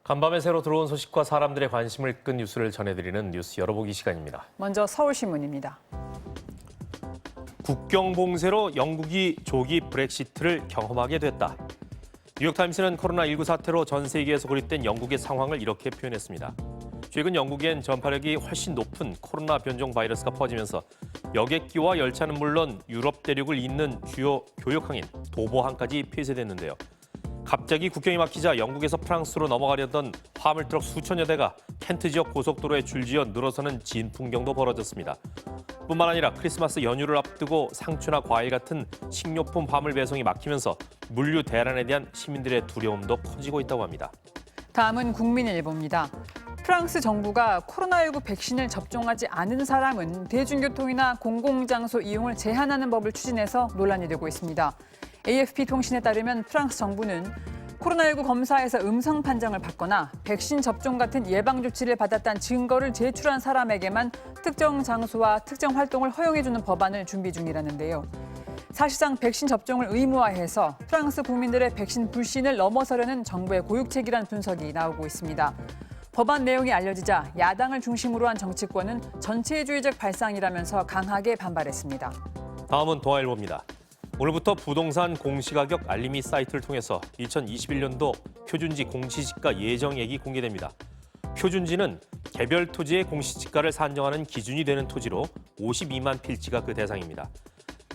간밤에 새로 들어온 소식과 사람들의 관심을 끈 뉴스를 전해드리는 뉴스 열어보기 시간입니다. 먼저 서울신문입니다. 국경 봉쇄로 영국이 조기 브렉시트를 경험하게 됐다. 뉴욕타임스는 코로나19 사태로 전 세계에서 고립된 영국의 상황을 이렇게 표현했습니다. 최근 영국엔 전파력이 훨씬 높은 코로나 변종 바이러스가 퍼지면서 여객기와 열차는 물론 유럽 대륙을 잇는 주요 교역항인 도보항까지 폐쇄됐는데요. 갑자기 국경이 막히자 영국에서 프랑스로 넘어가려던 화물트럭 수천여 대가 켄트 지역 고속도로에 줄지어 늘어서는 진풍경도 벌어졌습니다. 뿐만 아니라 크리스마스 연휴를 앞두고 상추나 과일 같은 식료품 화물 배송이 막히면서 물류 대란에 대한 시민들의 두려움도 커지고 있다고 합니다. 다음은 국민일보입니다. 프랑스 정부가 코로나19 백신을 접종하지 않은 사람은 대중교통이나 공공장소 이용을 제한하는 법을 추진해서 논란이 되고 있습니다. AFP 통신에 따르면 프랑스 정부는 코로나19 검사에서 음성 판정을 받거나 백신 접종 같은 예방 조치를 받았다는 증거를 제출한 사람에게만 특정 장소와 특정 활동을 허용해주는 법안을 준비 중이라는데요. 사실상 백신 접종을 의무화해서 프랑스 국민들의 백신 불신을 넘어서려는 정부의 고육책이라는 분석이 나오고 있습니다. 법안 내용이 알려지자 야당을 중심으로 한 정치권은 전체주의적 발상이라면서 강하게 반발했습니다. 다음은 동아일보입니다. 오늘부터 부동산 공시가격 알림이 사이트를 통해서 2021년도 표준지 공시지가 예정액이 공개됩니다. 표준지는 개별 토지의 공시지가를 산정하는 기준이 되는 토지로 52만 필지가 그 대상입니다.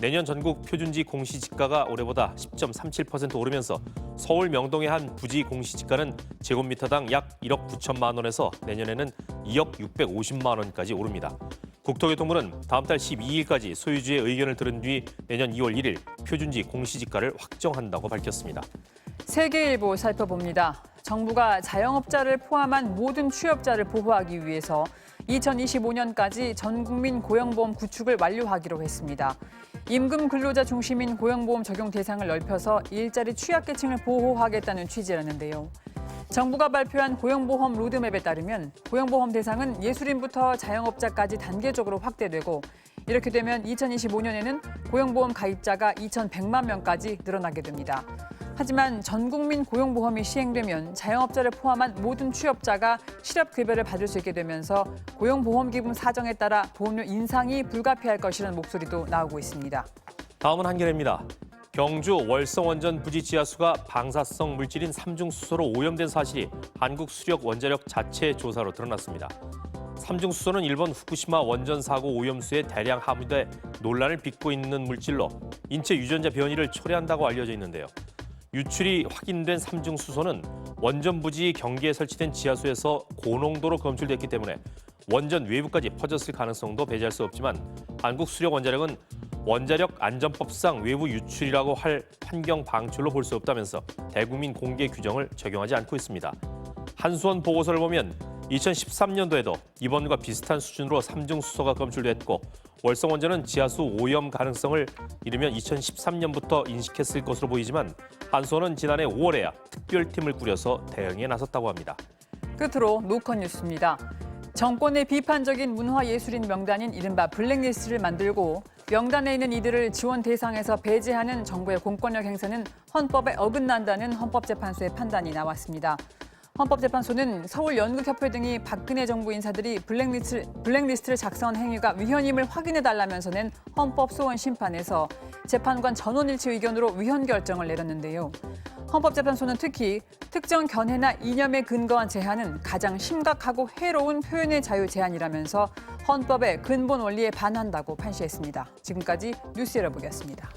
내년 전국 표준지 공시지가가 올해보다 10.37% 오르면서 서울 명동의 한 부지 공시지가는 제곱미터당 약 1억 9천만 원에서 내년에는 2억 650만 원까지 오릅니다. 국토교통부는 다음 달 12일까지 소유주의 의견을 들은 뒤 내년 2월 1일 표준지 공시지가를 확정한다고 밝혔습니다. 세계일보 살펴봅니다. 정부가 자영업자를 포함한 모든 취업자를 보호하기 위해서 2025년까지 전 국민 고용보험 구축을 완료하기로 했습니다. 임금 근로자 중심인 고용보험 적용 대상을 넓혀서 일자리 취약계층을 보호하겠다는 취지라는데요. 정부가 발표한 고용보험 로드맵에 따르면 고용보험 대상은 예술인부터 자영업자까지 단계적으로 확대되고 이렇게 되면 2025년에는 고용보험 가입자가 2,100만 명까지 늘어나게 됩니다. 하지만 전 국민 고용보험이 시행되면 자영업자를 포함한 모든 취업자가 실업급여를 받을 수 있게 되면서 고용보험기금 사정에 따라 보험료 인상이 불가피할 것이라는 목소리도 나오고 있습니다. 다음은 한겨레입니다. 경주 월성원전 부지 지하수가 방사성 물질인 삼중수소로 오염된 사실이 한국수력원자력 자체 조사로 드러났습니다. 삼중수소는 일본 후쿠시마 원전 사고 오염수에 대량 함유돼 논란을 빚고 있는 물질로 인체 유전자 변이를 초래한다고 알려져 있는데요. 유출이 확인된 삼중수소는 원전 부지 경계에 설치된 지하수에서 고농도로 검출됐기 때문에 원전 외부까지 퍼졌을 가능성도 배제할 수 없지만 한국수력원자력은 원자력 안전법상 외부 유출이라고 할 환경 방출로 볼 수 없다면서 대국민 공개 규정을 적용하지 않고 있습니다. 한수원 보고서를 보면 2013년도에도 이번과 비슷한 수준으로 삼중수소가 검출됐고 월성원전은 지하수 오염 가능성을 이르면 2013년부터 인식했을 것으로 보이지만 한수원은 지난해 5월에야 특별팀을 꾸려서 대응에 나섰다고 합니다. 끝으로 노컷 뉴스입니다. 정권의 비판적인 문화예술인 명단인 이른바 블랙리스트를 만들고 명단에 있는 이들을 지원 대상에서 배제하는 정부의 공권력 행사는 헌법에 어긋난다는 헌법재판소의 판단이 나왔습니다. 헌법재판소는 서울연극협회 등이 박근혜 정부 인사들이 블랙리스트를 작성한 행위가 위헌임을 확인해달라면서 낸 헌법소원 심판에서 재판관 전원일치 의견으로 위헌 결정을 내렸는데요. 헌법재판소는 특히 특정 견해나 이념에 근거한 제한은 가장 심각하고 해로운 표현의 자유 제한이라면서 헌법의 근본 원리에 반한다고 판시했습니다. 지금까지 뉴스 열어보기였습니다.